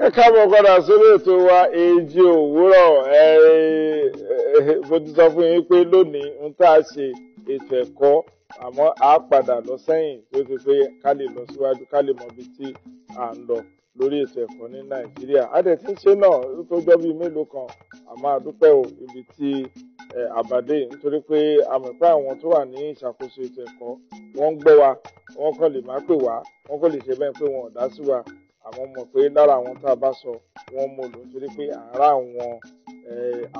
Ẹ káàbọ̀ padà sórí ètò wa Èjì Òwúrọ̀. Mo ti sọ fún yín pé lónìí ń tá a ṣe ètò ẹ̀kọ́ àmọ́ a padà lọ sẹ́yìn tó fi pé ká lè lọ síwájú ká lè mọ ibi tí à ń lọ lórí ètò ẹ̀kọ́ ní Nàìjíríà. A dẹ̀ ti ń ṣe náà tó jọ bíi mélòó kan àmọ́ a dúpẹ́ o ibi tí àbádé nítorí pé a mọ̀ pé àwọn tó wà ní ìṣàkóso ètò ẹ̀kọ́ wọ́n ń gbọ́ wa wọ́n kàn lè má pè wá wọ́n kàn lè ṣe bẹ́ẹ̀ pé wọn ò dá sí wa àwọn mọ̀ pé lára àwọn tá a bá sọ wọ́n mọ̀ lò nítorí pé àárá àwọn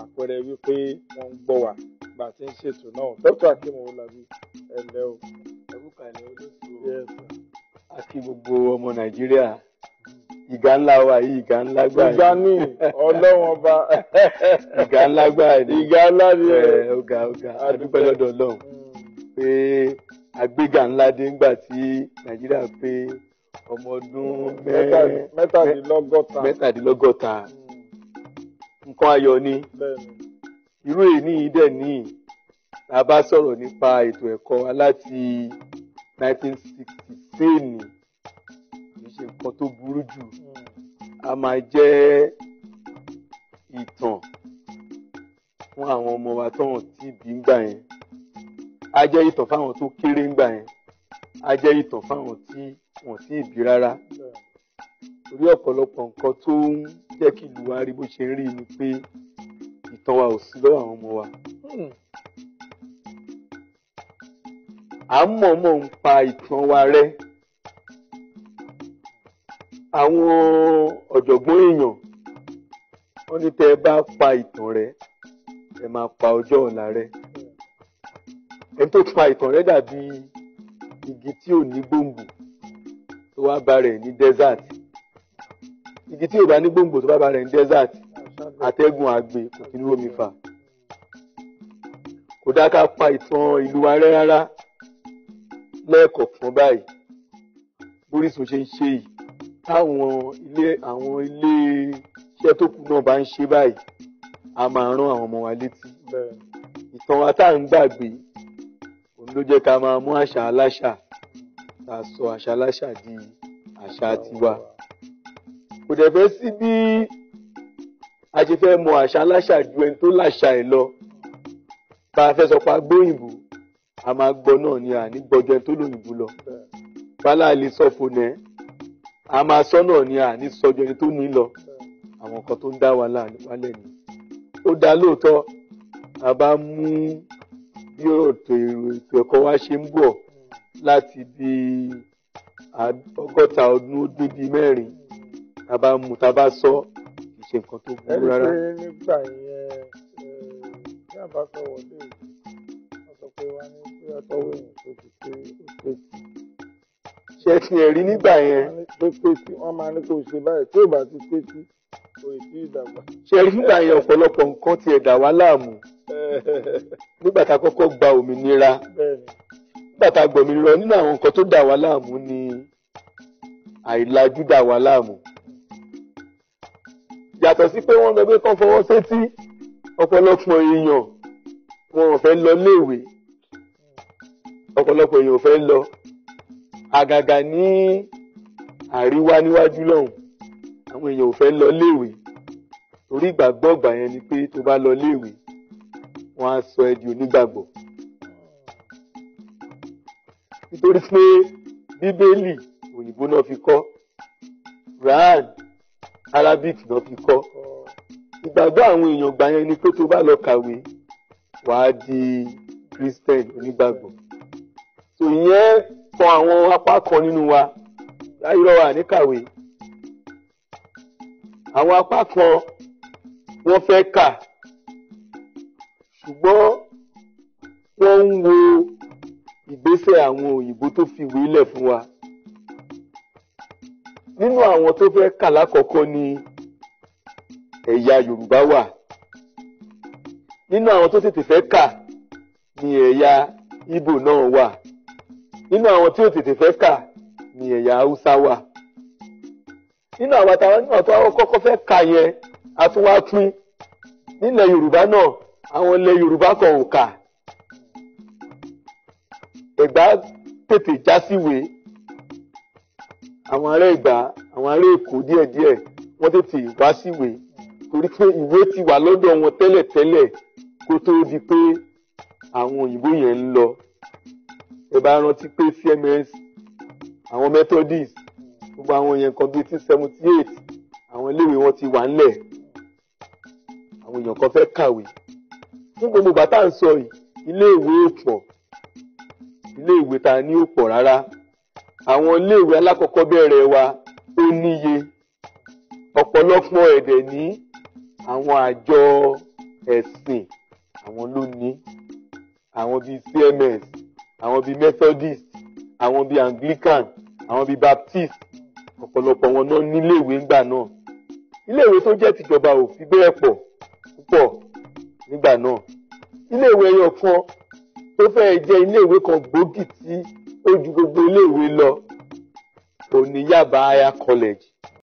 àpẹẹrẹ wípé wọ́n ń gbọ́ wa gbà tí ń ṣètò náà. Dr. Akim Owolabi ẹ̀lẹ́ o. ẹ̀kúkà ni olóṣù àti gbogbo ọmọ Nàìjíríà ìgà ńlá wa yìí ìgà ńlá gbà yìí. ìgà ní Ọlọ́run ọba. ìgà ńlá gbà yìí. ìgà ńlá ni ẹ̀. ọ̀gá adúpẹ́ lọ́dọ̀ Ọlọ́run pé àgbéga ńlá dé ńgbà tí Nàìjíríà pé ọmọ ọdún mẹ́tàdínlọ́gọ́ta nǹkan ayọ̀ ni irú èyí ní ìdẹ̀ ní la bá sọ̀rọ̀ nípa ètò ẹ̀kọ́ láti 1960 sẹ́ẹ̀nì kì í ṣe nǹkan tó burú jù a máa jẹ́ ìtàn fún àwọn ọmọ wa tọ́hún tí bí ń gbà yẹn a jẹ́ ìtàn fáwọn tó kéré ń gbà yẹn a jẹ́ ìtàn fáwọn tí wọ́n sì bí rárá torí ọ̀pọ̀lọpọ̀ nǹkan tó ń jẹ́ kí ìlú wa rí bó ṣe ń rí ni pé ìtàn wa ò sí lọ́wọ́ àwọn ọmọ wa. à ń mọ̀ọ́mọ̀ ń pa ìtàn wa rẹ́ àwọn ọ̀jọ̀gbọ́n èèyàn wọ́n ní tẹ́ ẹ bá pa ìtàn rẹ́ ẹ máa pa ọjọ́ ọ̀la rẹ́ ẹni tó pa ìtàn rẹ́ dàbí igi tí ò ní gbòǹgbò tó wá bá rẹ̀ ní desert igi tí ò bá ní gbòǹgbò tó bá bá rẹ̀ ní desert atẹ́gùn àgbè kò kí ní omi fà kò dá ká pa ìtàn ìlú wa rẹ́ rárá lẹ́ẹ̀kọ̀ọ̀kan báyìí bórísun ṣe ń ṣe yìí táwọn ilé iṣẹ́ tó kù náà bá ń ṣe báyìí a máa rán àwọn ọmọ wa létí ìtàn wa tá à ń gbàgbé òun ló jẹ́ ká máa mú àṣà aláṣà tá a sọ àṣà aláṣà di àṣà tiwa kò dẹ̀ fẹ́ sí bí a ṣe fẹ́ mọ àṣà aláṣà ju ẹni tó láṣà ẹ̀ lọ bá a fẹ́ sọ pa gbóyìnbó a máa gbọ́ náà ni àní gbọ́jọ́ ẹni tó lóyìnbó lọ bálá lè sọ fònẹ́ a máa sọ náà ni àní sọjọ́ ẹni tó ní lọ àwọn kan tó ń dá wa wálẹ̀ ni ó dá lóòótọ́ a bá mú bí ètò ẹ̀kọ́ wa ṣe ń bọ̀ láti bí 100 ọdún ó dín bí 4 tá a bá mú tá a bá sọ kì í ṣe nǹkan tó burú rárá. ẹni pé nígbà yẹn ní àbáfẹ́ wọlé wọ́n sọ pé wá ní pé ọtọ́wọ́ èèyàn tó ti pé ó pé tí. ṣé ti ẹ̀rí nígbà yẹn. tó pé tí wọ́n máa ní kó ṣe báyìí tí ò bá ti pé tí kò tí ì dàgbà. ṣé rí nígbà yẹn ọ̀pọ̀lọpọ̀ nǹkan ti ẹ̀dá wa láàmú nígbà tá a kọ́kọ́ gba òmìnira nígbà tá a gba òmìnira nínú àwọn nǹkan tó dà wá láàmú ni àìlajú dà wá láàmú yàtọ̀ sí pé wọ́n lọ pé kán fọwọ́ sétí ọ̀pọ̀lọpọ̀ èèyàn wọn ò fẹ́ lọ léèwé ọ̀pọ̀lọpọ̀ èèyàn ò fẹ́ lọ àgàgà ní àríwá níwájú lọ́hùn àwọn èèyàn ò fẹ́ lọ léèwé torí ìgbàgbọ́ ọ̀gbà yẹn ni pé tó bá lọ léèwé wọ́n á sọ ẹ́ di onígbàgbọ́ nítorí pé bíbélì òyìnbó náà fi kọ́ Quran Arabic náà fi kọ́ ìgbàgbọ́ àwọn èèyàn gbà yẹn ni pé tó bá lọ kàwé wàá di Christian onígbàgbọ́ so ìyẹn kan àwọn apá kan nínú wa láyọ̀ wà ní kàwé àwọn apá kan wọ́n fẹ́ kà ṣùgbọ́n wọ́n ń wo ìgbésẹ̀ àwọn òyìnbó tó fi ìwé lẹ̀ fún wa nínú àwọn tó fẹ́ kà lákọ̀ọ́kọ́ ni ẹ̀yà Yorùbá wà nínú àwọn tó tètè fẹ́ kà ni ẹ̀yà Ìgbò náà wà nínú àwọn tí ò tètè fẹ́ kà ni ẹ̀yà Haúsá wà nínú àwọn àtàwọn náà tó kọ́kọ́ fẹ́ kà yẹn a tún wá pín nílẹ̀ Yorùbá náà àwọn ilẹ̀ Yorùbá kan ò kà Ẹ̀gbá tètè já síwèé àwọn ará Ẹ̀gbá àwọn ará Èkó díẹ̀díẹ̀ wọ́n tètè wá síwèé torí pé ìwé ti wà lọ́dọ̀ wọn tẹ́lẹ̀tẹ́lẹ̀ kó tó di pé àwọn òyìnbó yẹn ń lọ. Ẹ bá rántí pé CMS àwọn Methodist gbogbo àwọn yẹn kan bíi 1878 àwọn iléèwé wọn ti wà ńlẹ̀ àwọn èèyàn kan fẹ́ kàwé. Fún gbogbo bàtà ń sọ yìí iléèwé ò pọ̀ iléèwé ta ní ò pọ̀ rárá. Àwọn iléèwé alákọ̀ọ́bẹ̀rẹ̀ wa ó níye ọ̀pọ̀lọpọ̀ ẹ̀dẹ̀ ní àwọn àjọ ẹ̀sìn àwọn ló ní àwọn bíi CMS àwọn bíi Methodist àwọn bíi Anglican àwọn bíi Baptist ọ̀pọ̀lọpọ̀ wọn náà níléèwé ńgbà náà. Iléèwé tó jẹ́ tìjọba ò fi bẹ́ẹ̀ pọ̀ púpọ̀ nígbà náà. Iléèwé ẹyọ kan tó fẹ́ jẹ́ iléèwé kan gbòógì tí ó ju gbogbo iléèwé lọ òní Yaba Higher College